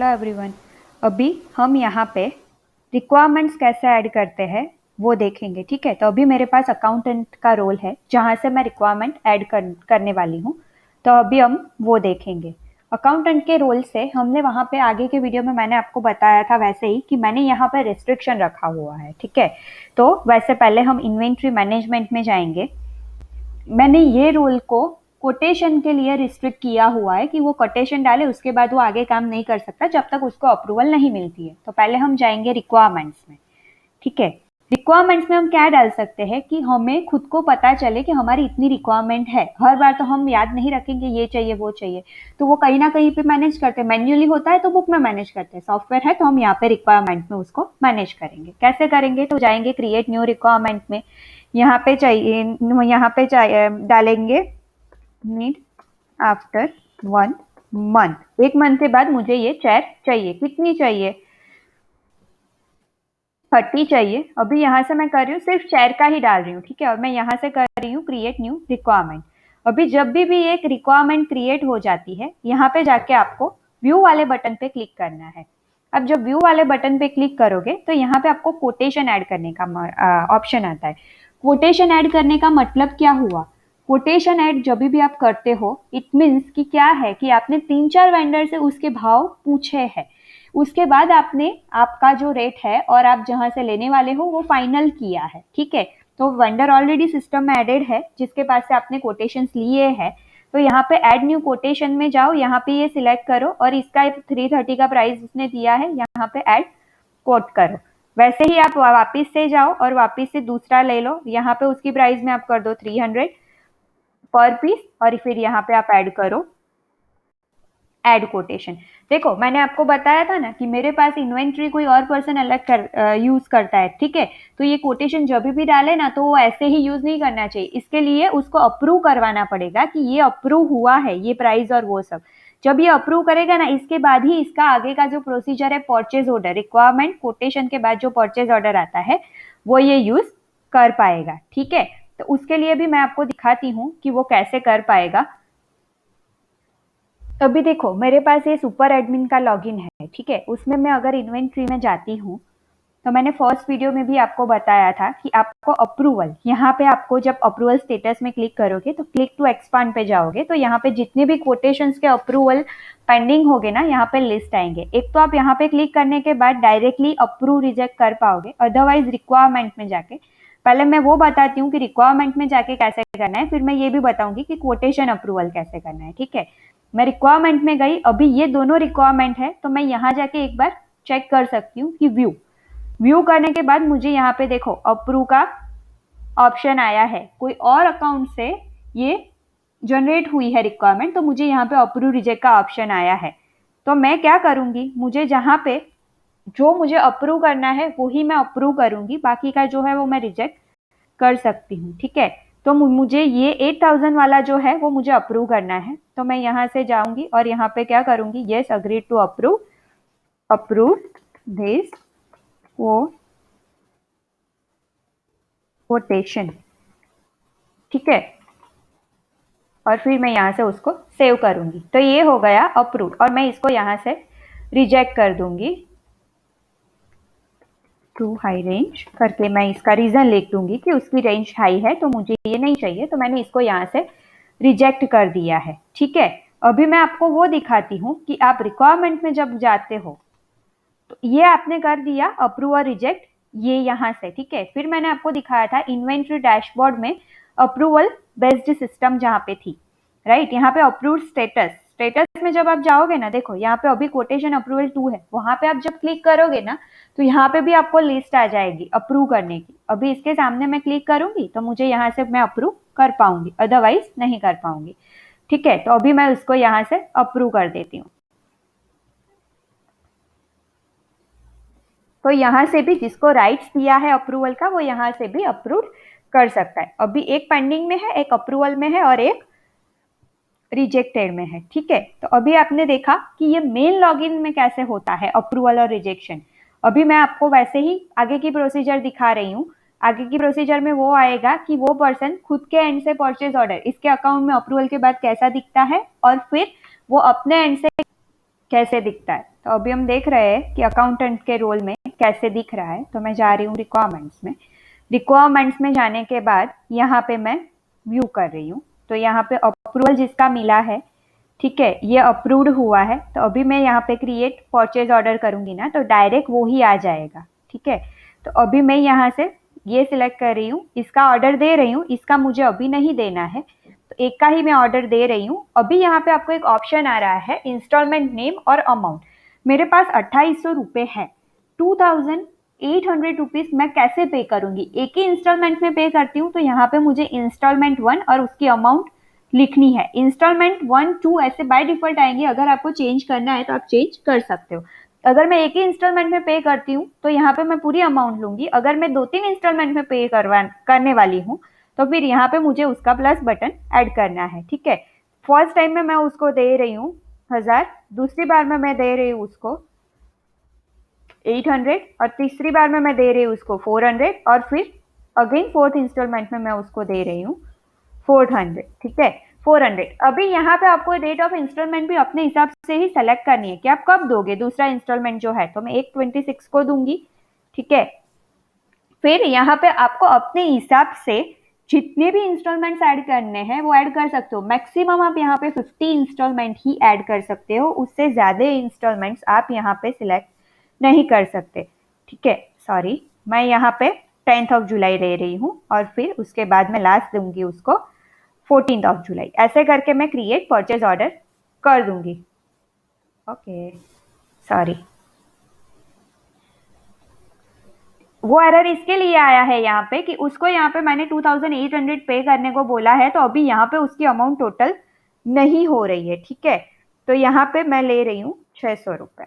Hello everyone. अभी हम यहाँ पे रिक्वायरमेंट्स कैसे ऐड करते हैं वो देखेंगे। ठीक है, तो अभी मेरे पास अकाउंटेंट का रोल है जहाँ से मैं रिक्वायरमेंट ऐड करने वाली हूँ। तो अभी हम वो देखेंगे। अकाउंटेंट के रोल से हमने वहाँ पे आगे के वीडियो में मैंने आपको बताया था वैसे ही कि मैंने यहाँ पे रिस्ट्रिक्शन रखा हुआ है। ठीक है, तो वैसे पहले हम इन्वेंट्री मैनेजमेंट में जाएंगे। मैंने ये रोल को कोटेशन के लिए रिस्ट्रिक्ट किया हुआ है कि वो कोटेशन डाले, उसके बाद वो आगे काम नहीं कर सकता जब तक उसको अप्रूवल नहीं मिलती है। तो पहले हम जाएंगे रिक्वायरमेंट्स में। ठीक है, रिक्वायरमेंट्स में हम क्या डाल सकते हैं कि हमें खुद को पता चले कि हमारी इतनी रिक्वायरमेंट है। हर बार तो हम याद नहीं रखेंगे ये चाहिए वो चाहिए, तो वो कहीं ना कहीं पे मैनेज करते हैं। मैन्युअली होता है तो बुक में मैनेज करते हैं, सॉफ्टवेयर है तो हम यहाँ पे रिक्वायरमेंट में उसको मैनेज करेंगे। कैसे करेंगे, तो जाएंगे क्रिएट न्यू रिक्वायरमेंट में। यहाँ पे डालेंगे नीड आफ्टर 1 मंथ। 1 मंथ के बाद मुझे ये चेयर चाहिए। कितनी चाहिए, 30 चाहिए। अभी यहाँ से मैं कर रही हूँ, सिर्फ चेयर का ही डाल रही हूँ। ठीक है, और मैं यहाँ से कर रही हूँ क्रिएट न्यू रिक्वायरमेंट। अभी जब भी एक रिक्वायरमेंट क्रिएट हो जाती है, यहाँ पे जाके आपको व्यू वाले बटन पे क्लिक करना है। अब जब व्यू वाले बटन पे क्लिक करोगे तो यहाँ पे आपको कोटेशन ऐड करने का ऑप्शन आता है। कोटेशन ऐड करने का मतलब क्या हुआ, कोटेशन ऐड जब भी आप करते हो इट मीन्स कि क्या है कि आपने 3-4 वेंडर से उसके भाव पूछे हैं, उसके बाद आपने आपका जो रेट है और आप जहां से लेने वाले हो वो फाइनल किया है। ठीक है, तो वेंडर ऑलरेडी सिस्टम में एडेड है जिसके पास से आपने कोटेशंस लिए हैं। तो यहाँ पे ऐड न्यू कोटेशन में जाओ, यहाँ पे ये सिलेक्ट करो और इसका 330 का प्राइस उसने दिया है, यहाँ पे ऐड कोट करो। वैसे ही आप वापिस से जाओ और वापिस से दूसरा ले लो, यहाँ पे उसकी प्राइस में आप कर दो 300 पर पीस और फिर यहाँ पे आप ऐड करो ऐड कोटेशन। देखो मैंने आपको बताया था ना कि मेरे पास इन्वेंट्री कोई और पर्सन अलग यूज करता है। ठीक है, तो ये कोटेशन जब भी डाले ना तो वो ऐसे ही यूज नहीं करना चाहिए, इसके लिए उसको अप्रूव करवाना पड़ेगा कि ये अप्रूव हुआ है, ये प्राइस और वो सब। जब ये अप्रूव करेगा ना, इसके बाद ही इसका आगे का जो प्रोसीजर है परचेज ऑर्डर, रिक्वायरमेंट कोटेशन के बाद जो परचेज ऑर्डर आता है वो ये यूज कर पाएगा। ठीक है, तो उसके लिए भी मैं आपको दिखाती हूँ कि वो कैसे कर पाएगा। तो अभी देखो मेरे पास ये सुपर एडमिन का लॉगिन है। ठीक है, उसमें मैं अगर इन्वेंट्री में जाती हूँ तो मैंने फर्स्ट वीडियो में भी आपको बताया था कि आपको अप्रूवल, यहाँ पे आपको जब अप्रूवल स्टेटस में क्लिक करोगे तो क्लिक टू एक्सपांड पे जाओगे तो यहाँ पे जितने भी कोटेशंस के अप्रूवल पेंडिंग होगे ना, यहाँ पे लिस्ट आएंगे। एक तो आप यहाँ पे क्लिक करने के बाद डायरेक्टली अप्रूव रिजेक्ट कर पाओगे, अदरवाइज रिक्वायरमेंट में जाके, पहले मैं वो बताती हूँ कि रिक्वायरमेंट में जाके कैसे करना है, फिर मैं ये भी बताऊंगी कि कोटेशन अप्रूवल कैसे करना है। ठीक है, मैं रिक्वायरमेंट में गई, अभी ये दोनों रिक्वायरमेंट है तो मैं यहाँ जाके एक बार चेक कर सकती हूँ कि व्यू करने के बाद मुझे यहाँ पे देखो अप्रूव का ऑप्शन आया है। कोई और अकाउंट से ये जनरेट हुई है रिक्वायरमेंट तो मुझे यहाँ पे अप्रूव रिजेक्ट का ऑप्शन आया है। तो मैं क्या करूंगी, मुझे जहाँ पे जो मुझे अप्रूव करना है वो ही मैं अप्रूव करूंगी, बाकी का जो है वो मैं रिजेक्ट कर सकती हूँ। ठीक है, तो मुझे ये 8000 वाला जो है वो मुझे अप्रूव करना है, तो मैं यहाँ से जाऊंगी और यहाँ पे क्या करूंगी, yes agree to approve this quotation. ठीक है, और फिर मैं यहाँ से उसको सेव करूंगी तो ये हो गया अप्रूव, और मैं इसको यहाँ से रिजेक्ट कर दूंगी। टू हाई रेंज करके मैं इसका रीजन लिख दूंगी कि उसकी रेंज हाई है तो मुझे ये नहीं चाहिए, तो मैंने इसको यहाँ से रिजेक्ट कर दिया है। ठीक है, अभी मैं आपको वो दिखाती हूँ कि आप रिक्वायरमेंट में जब जाते हो तो ये आपने कर दिया अप्रूव और रिजेक्ट ये यहाँ से। ठीक है, फिर मैंने आपको दिखाया था इन्वेंट्री डैशबोर्ड में अप्रूवल बेस्ड सिस्टम जहाँ पे थी, राइट। यहाँ पे अप्रूव स्टेटस में जब आप जाओगे ना, देखो यहाँ पे अभी कोटेशन अप्रूवल 2 है, वहां पे आप जब क्लिक करोगे ना तो यहाँ पे भी आपको लिस्ट आ जाएगी अप्रूव करने की। अभी इसके सामने मैं क्लिक करूंगी तो मुझे यहाँ से मैं अप्रूव कर पाऊंगी, अदरवाइज नहीं कर पाऊंगी। ठीक है, तो अभी मैं उसको यहाँ से अप्रूव कर देती हूँ। तो यहाँ से भी जिसको राइट्स दिया है अप्रूवल का वो यहाँ से भी अप्रूव कर सकता है। अभी एक पेंडिंग में है, एक अप्रूवल में है और एक रिजेक्टेड में है। ठीक है, तो अभी आपने देखा कि ये मेन लॉगिन में कैसे होता है अप्रूवल और रिजेक्शन। अभी मैं आपको वैसे ही आगे की प्रोसीजर दिखा रही हूँ। आगे की प्रोसीजर में वो आएगा कि वो पर्सन खुद के एंड से परचेज ऑर्डर इसके अकाउंट में अप्रूवल के बाद कैसा दिखता है, और फिर वो अपने एंड से कैसे दिखता है। तो अभी हम देख रहे हैं कि अकाउंटेंट के रोल में कैसे दिख रहा है। तो मैं जा रही हूँ रिक्वायरमेंट्स में। रिक्वायरमेंट्स में जाने के बाद यहाँ पे मैं व्यू कर रही हूँ। तो यहाँ पे अप्रूवल जिसका मिला है, ठीक है, ये अप्रूव्ड हुआ है। तो अभी मैं यहाँ पे क्रिएट परचेज ऑर्डर करूंगी ना, तो डायरेक्ट वो ही आ जाएगा। ठीक है, तो अभी मैं यहाँ से ये सिलेक्ट कर रही हूँ, इसका ऑर्डर दे रही हूँ। इसका मुझे अभी नहीं देना है, तो एक का ही मैं ऑर्डर दे रही हूँ। अभी यहाँ पे आपको एक ऑप्शन आ रहा है इंस्टॉलमेंट नेम और अमाउंट। मेरे पास 2800 रुपये है। 2800 रुपीज मैं कैसे पे करूंगी? एक ही इंस्टॉलमेंट में पे करती हूँ, तो यहाँ पे मुझे इंस्टॉलमेंट 1 और उसकी अमाउंट लिखनी है। इंस्टॉलमेंट 1, 2 ऐसे बाय डिफॉल्ट आएंगे। अगर आपको चेंज करना है तो आप चेंज कर सकते हो। अगर मैं एक ही इंस्टॉलमेंट में पे करती हूँ तो यहाँ पे मैं पूरी अमाउंट लूंगी। अगर मैं 2-3 इंस्टॉलमेंट में पे करने वाली हूँ तो फिर यहाँ पे मुझे उसका प्लस बटन ऐड करना है। ठीक है, फर्स्ट टाइम में मैं उसको दे रही हूँ 1000, दूसरी बार में मैं दे रही हूँ उसको 800 और तीसरी बार में मैं दे रही हूँ उसको 400 और फिर अगेन फोर्थ इंस्टॉलमेंट में मैं उसको दे रही हूँ 400। ठीक है, 400। अभी यहाँ पे आपको डेट ऑफ इंस्टॉलमेंट भी अपने हिसाब से ही सेलेक्ट करनी है कि आप कब दोगे दूसरा इंस्टॉलमेंट जो है। तो मैं 1/26 को दूंगी। ठीक है, फिर यहाँ पे आपको अपने हिसाब से जितने भी इंस्टॉलमेंट्स ऐड करने हैं वो ऐड कर सकते हो। मैक्सिमम आप यहाँ पे 50 इंस्टॉलमेंट ही ऐड कर सकते हो, उससे ज्यादा इंस्टॉलमेंट्स आप यहाँ पे सिलेक्ट नहीं कर सकते। ठीक है, सॉरी, मैं यहाँ पे 10th ऑफ जुलाई दे रही हूँ और फिर उसके बाद मैं लास्ट दूंगी उसको 14th ऑफ जुलाई। ऐसे करके मैं क्रिएट परचेज ऑर्डर कर दूंगी। ओके, सॉरी, वो एरर इसके लिए आया है यहाँ पे कि उसको यहाँ पे मैंने 2800 पे करने को बोला है, तो अभी यहाँ पे उसकी अमाउंट टोटल नहीं हो रही है। ठीक है, तो यहाँ पे मैं ले रही हूँ 600 रुपये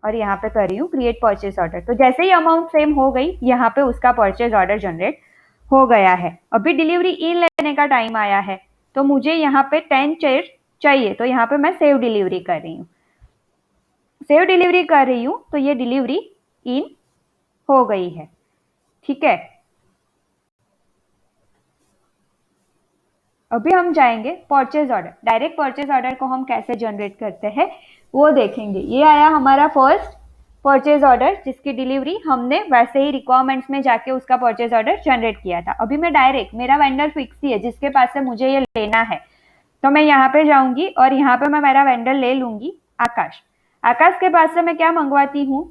और यहाँ पे कर रही हूँ क्रिएट परचेज ऑर्डर। तो जैसे ही अमाउंट सेम हो गई, यहाँ पे उसका परचेज ऑर्डर जनरेट हो गया है। अभी डिलीवरी इन लेने का टाइम आया है, तो मुझे यहाँ पे 10 चेयर चाहिए। तो यहाँ पे मैं सेव डिलीवरी कर रही हूँ। सेव डिलीवरी कर रही हूँ तो ये डिलीवरी इन हो गई है। ठीक है, अभी हम जाएंगे purchase order. Direct purchase order को हम कैसे जनरेट करते हैं वो देखेंगे। ये आया हमारा फर्स्ट परचेज ऑर्डर जिसकी डिलीवरी हमने वैसे ही रिक्वायरमेंट्स में जाके उसका परचेज ऑर्डर जनरेट किया था। अभी मैं डायरेक्ट, मेरा वेंडर फिक्स ही है जिसके पास से मुझे ये लेना है, तो मैं यहाँ पे जाऊंगी और यहाँ पे मैं मेरा वेंडर ले लूंगी आकाश। आकाश के पास से मैं क्या मंगवाती हूँ,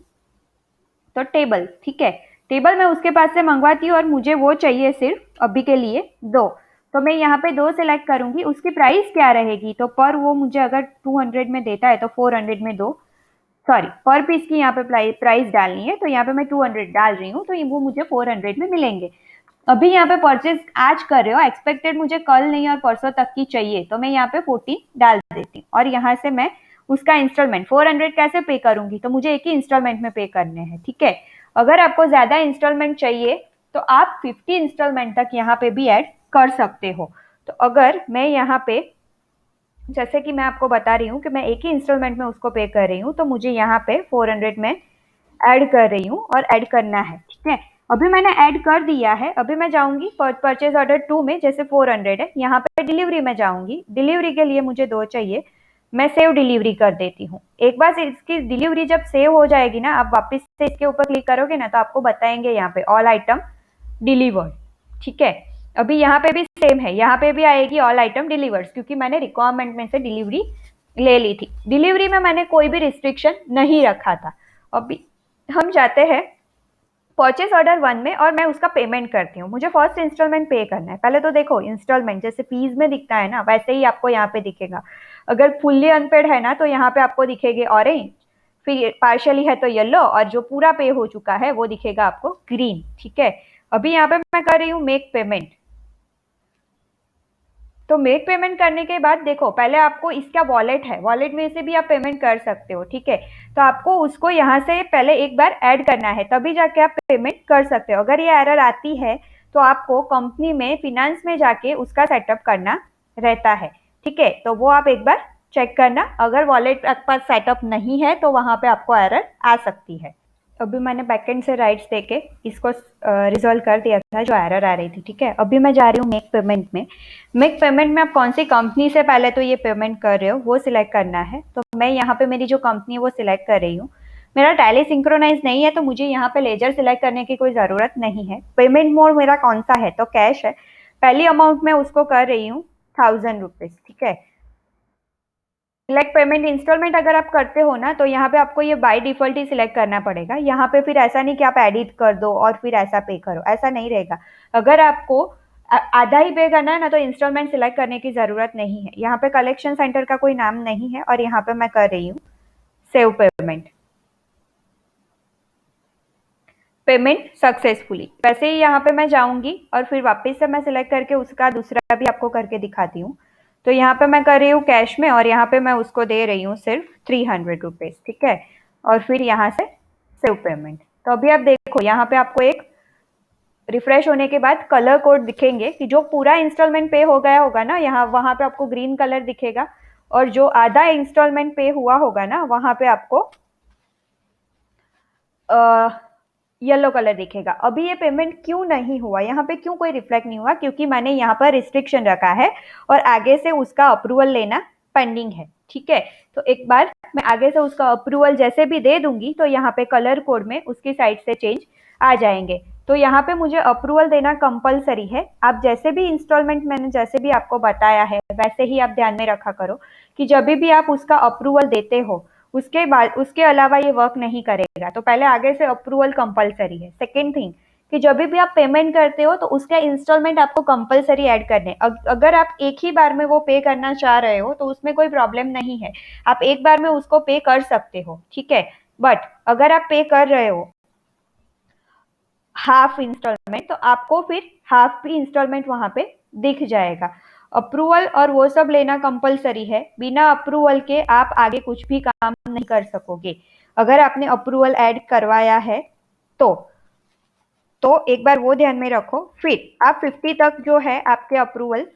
तो टेबल। ठीक है, टेबल मैं उसके पास से मंगवाती हूँ और मुझे वो चाहिए सिर्फ अभी के लिए 2। तो मैं यहाँ पे 2 सिलेक्ट करूंगी। उसकी प्राइस क्या रहेगी, तो पर वो मुझे अगर 200 में देता है तो 400 में 2, सॉरी, पर पीस की यहाँ पे प्राइस डालनी है, तो यहाँ पे मैं 200 डाल रही हूँ, तो वो मुझे 400 में मिलेंगे। अभी यहाँ पे परचेज आज कर रहे हो, एक्सपेक्टेड मुझे कल नहीं और परसों तक की चाहिए, तो मैं यहाँ पे 14 डाल देती हूँ और यहाँ से मैं उसका इंस्टॉलमेंट 400 कैसे पे करूंगी, तो मुझे एक ही इंस्टॉलमेंट में पे करने हैं। ठीक है, अगर आपको ज्यादा इंस्टॉलमेंट चाहिए तो आप 50 इंस्टॉलमेंट तक यहाँ पे भी ऐड कर सकते हो। तो अगर मैं यहाँ पे, जैसे कि मैं आपको बता रही हूँ कि मैं एक ही इंस्टॉलमेंट में उसको पे कर रही हूँ, तो मुझे यहाँ पे 400 में ऐड कर रही हूँ और ऐड करना है। ठीक है, अभी मैंने ऐड कर दिया है। अभी मैं जाऊंगी परचेज ऑर्डर 2 में, जैसे 400 है, यहाँ पे डिलीवरी में जाऊंगी। डिलीवरी के लिए मुझे 2 चाहिए, मैं सेव डिलीवरी कर देती हूँ। एक बार इसकी डिलीवरी जब सेव हो जाएगी ना, आप वापस से इसके ऊपर क्लिक करोगे ना, तो आपको बताएंगे यहाँ पे ऑल आइटम डिलीवर्ड। ठीक है, अभी यहाँ पे भी सेम है, यहाँ पे भी आएगी ऑल आइटम डिलीवर्ड, क्योंकि मैंने रिक्वायरमेंट में से डिलीवरी ले ली थी। डिलीवरी में मैंने कोई भी रिस्ट्रिक्शन नहीं रखा था। अभी हम जाते हैं परचेस ऑर्डर 1 में और मैं उसका पेमेंट करती हूँ। मुझे फर्स्ट इंस्टॉलमेंट पे करना है। पहले तो देखो, इंस्टॉलमेंट जैसे फीस में दिखता है ना, वैसे ही आपको यहाँ पे दिखेगा। अगर फुल्ली अनपेड है ना, तो यहाँ पे आपको दिखेगा ऑरेंज, फिर पार्शियली है तो येलो, और जो पूरा पे हो चुका है वो दिखेगा आपको ग्रीन। ठीक है, अभी यहाँ पे मैं कर रही हूँ मेक पेमेंट। तो मेक पेमेंट करने के बाद देखो, पहले आपको इसका वॉलेट है, वॉलेट में से भी आप पेमेंट कर सकते हो। ठीक है, तो आपको उसको यहाँ से पहले एक बार ऐड करना है, तभी जाके आप पेमेंट कर सकते हो। अगर ये एरर आती है तो आपको कंपनी में फिनेंस में जाके उसका सेटअप करना रहता है। ठीक है, तो वो आप एक बार चेक करना। अगर वॉलेट आपके पास सेटअप नहीं है तो वहां पे आपको एरर आ सकती है। अभी मैंने बैकएंड से राइट्स देके इसको रिजॉल्व कर दिया था जो एरर आ रही थी, ठीक है। अभी मैं जा रही हूँ मेक पेमेंट में। मेक पेमेंट में आप कौन सी कंपनी से पहले तो ये पेमेंट कर रहे हो वो सिलेक्ट करना है। तो मैं यहाँ पे मेरी जो कंपनी है वो सिलेक्ट कर रही हूँ। मेरा टैली सिंक्रोनाइज नहीं है तो मुझे यहाँ पे लेजर सिलेक्ट करने की कोई ज़रूरत नहीं है। पेमेंट मोड मेरा कौन सा है तो कैश है। पहली अमाउंट मैं उसको कर रही हूँ 1000 रुपीज़, ठीक है। सिलेक्ट पेमेंट इंस्टॉलमेंट अगर आप करते हो ना तो यहाँ पे आपको ये बाय डिफॉल्ट ही सिलेक्ट करना पड़ेगा। यहाँ पे फिर ऐसा नहीं कि आप एडिट कर दो और फिर ऐसा पे करो, ऐसा नहीं रहेगा। अगर आपको आधा ही पे करना है ना तो इंस्टॉलमेंट सिलेक्ट करने की जरूरत नहीं है। यहाँ पे कलेक्शन सेंटर का कोई नाम नहीं है और यहाँ पे मैं कर रही हूँ सेव पेमेंट। Payment successfully. वैसे ही यहाँ पे मैं जाऊंगी और फिर वापस से मैं सिलेक्ट करके उसका दूसरा भी आपको करके दिखाती हूँ। तो यहाँ पे मैं कर रही हूँ कैश में और यहाँ पे मैं उसको दे रही हूँ सिर्फ 300 रुपीज़, ठीक है। और फिर यहाँ से सेव पेमेंट। तो अभी आप देखो यहाँ पे आपको एक रिफ्रेश होने के बाद कलर कोड दिखेंगे कि जो पूरा इंस्टॉलमेंट पे हो गया होगा ना यहाँ वहां पे आपको ग्रीन कलर दिखेगा और जो आधा इंस्टॉलमेंट पे हुआ होगा ना वहां पे आपको येलो कलर दिखेगा। अभी ये पेमेंट क्यों नहीं हुआ, यहाँ पे क्यों कोई रिफ्लेक्ट नहीं हुआ, क्योंकि मैंने यहाँ पर रिस्ट्रिक्शन रखा है और आगे से उसका अप्रूवल लेना पेंडिंग है, ठीक है। तो एक बार मैं आगे से उसका अप्रूवल जैसे भी दे दूंगी तो यहाँ पे कलर कोड में उसकी साइड से चेंज आ जाएंगे। तो यहाँ पे मुझे अप्रूवल देना कंपलसरी है। आप जैसे भी इंस्टॉलमेंट मैंने जैसे भी आपको बताया है वैसे ही आप ध्यान में रखा करो कि जब भी आप उसका अप्रूवल देते हो उसके बाद उसके अलावा ये वर्क नहीं करेगा। तो पहले आगे से अप्रूवल कंपलसरी है। सेकेंड थिंग कि जब भी आप पेमेंट करते हो तो उसका इंस्टॉलमेंट आपको कंपलसरी ऐड करने। अगर आप एक ही बार में वो पे करना चाह रहे हो तो उसमें कोई प्रॉब्लम नहीं है, आप एक बार में उसको पे कर सकते हो, ठीक है। बट अगर आप पे कर रहे हो हाफ इंस्टॉलमेंट तो आपको फिर हाफ भी इंस्टॉलमेंट वहां पे दिख जाएगा। अप्रूवल और वो सब लेना कंपलसरी है। बिना अप्रूवल के आप आगे कुछ भी काम नहीं कर सकोगे। अगर आपने अप्रूवल ऐड करवाया है तो एक बार वो ध्यान में रखो। फिर आप 50 तक जो है आपके अप्रूवल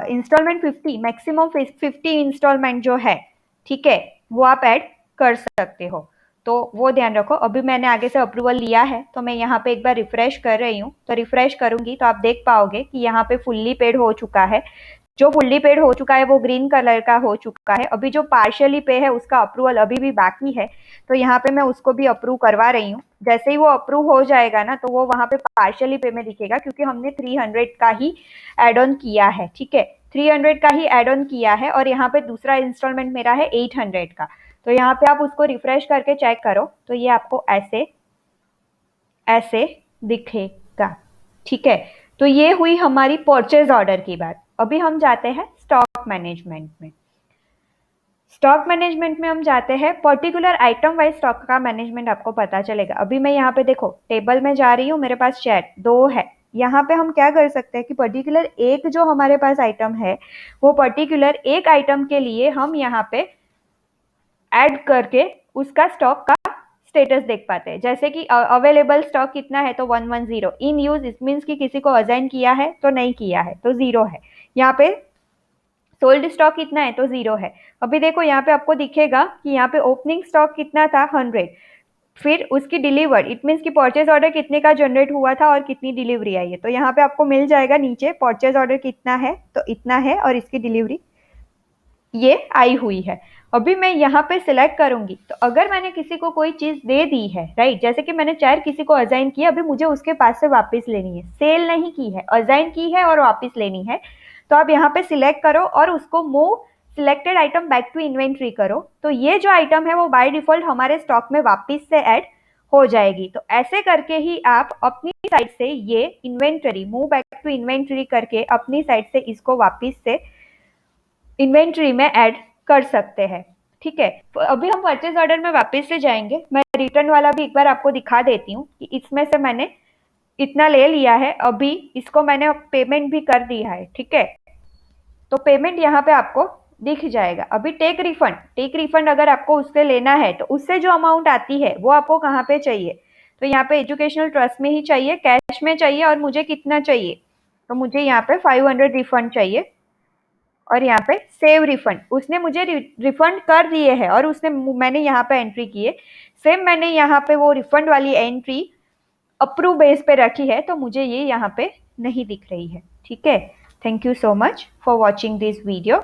इंस्टॉलमेंट 50 मैक्सिमम 50 इंस्टॉलमेंट जो है, ठीक है, वो आप ऐड कर सकते हो। तो वो ध्यान रखो। अभी मैंने आगे से अप्रूवल लिया है तो मैं यहाँ पे एक बार रिफ्रेश कर रही हूँ। तो रिफ्रेश करूंगी तो आप देख पाओगे कि यहाँ पे फुल्ली पेड हो चुका है। जो फुल्ली पेड हो चुका है वो ग्रीन कलर का हो चुका है। अभी जो पार्शियली पे है उसका अप्रूवल अभी भी बाकी है तो यहाँ पे मैं उसको भी अप्रूव करवा रही हूँ। जैसे ही वो अप्रूव हो जाएगा ना तो वो वहां पे पार्शियली पे में दिखेगा क्योंकि हमने 300 का ही एड ऑन किया है, ठीक है। 300 का ही एड ऑन किया है और यहाँ पे दूसरा इंस्टॉलमेंट मेरा है 800 का। तो यहाँ पे आप उसको रिफ्रेश करके चेक करो तो ये आपको ऐसे ऐसे दिखेगा, ठीक है। तो ये हुई हमारी परचेज ऑर्डर की बात। अभी हम जाते हैं स्टॉक मैनेजमेंट में। स्टॉक मैनेजमेंट में हम जाते हैं पर्टिकुलर आइटम वाइज स्टॉक का मैनेजमेंट आपको पता चलेगा। अभी मैं यहाँ पे देखो टेबल में जा रही हूँ, मेरे पास चैट 2 है। यहाँ पे हम क्या कर सकते हैं कि पर्टिकुलर एक जो हमारे पास आइटम है वो पर्टिकुलर एक आइटम के लिए हम यहाँ पे ऐड करके उसका स्टॉक का स्टेटस देख पाते हैं। जैसे कि अवेलेबल स्टॉक कितना है तो 110, इन यूज इट मीन्स कि किसी को असाइन किया है तो नहीं किया है तो 0 है। यहाँ पे सोल्ड स्टॉक कितना है तो 0 है। अभी देखो यहाँ पे आपको दिखेगा कि यहाँ पे ओपनिंग स्टॉक कितना था 100, फिर उसकी डिलीवर्ड इट मीन्स कि परचेज ऑर्डर कितने का जनरेट हुआ था और कितनी डिलीवरी आई है। तो यहाँ पे आपको मिल जाएगा नीचे परचेज ऑर्डर कितना है तो इतना है और इसकी डिलीवरी ये आई हुई है। अभी मैं यहाँ पे सिलेक्ट करूंगी तो अगर मैंने किसी को कोई चीज दे दी है, राइट, जैसे कि मैंने चेयर किसी को असाइन किया, अभी मुझे उसके पास से वापस लेनी है, सेल नहीं की है, असाइन की है और वापस लेनी है। तो आप यहाँ पे सिलेक्ट करो और उसको move selected item back to inventory करो। तो ये जो आइटम है वो बाय डिफॉल्ट हमारे स्टॉक में वापस से ऐड हो जाएगी। तो ऐसे करके ही आप अपनी साइड से ये inventory move back to inventory करके अपनी साइड से इसको वापस से इन्वेंट्री में ऐड कर सकते हैं, ठीक है। तो अभी हम परचेज ऑर्डर में वापस से जाएंगे। मैं रिटर्न वाला भी एक बार आपको दिखा देती हूँ कि इसमें से मैंने इतना ले लिया है, अभी इसको मैंने पेमेंट भी कर दिया है, ठीक है। तो पेमेंट यहाँ पे आपको दिख जाएगा। अभी टेक रिफंड अगर आपको उससे लेना है तो उससे जो अमाउंट आती है वो आपको कहाँ पे चाहिए तो यहाँ पे एजुकेशनल ट्रस्ट में ही चाहिए, कैश में चाहिए और मुझे कितना चाहिए तो मुझे यहाँ पे 500 रिफंड चाहिए। और यहाँ पे सेव रिफंड, उसने मुझे रिफंड कर दिए है और मैंने यहाँ पे एंट्री की है। सेम मैंने यहाँ पे वो रिफंड वाली एंट्री अप्रूव बेस पे रखी है, तो मुझे ये यहाँ पे नहीं दिख रही है। ठीक है, thank you so much for watching this video.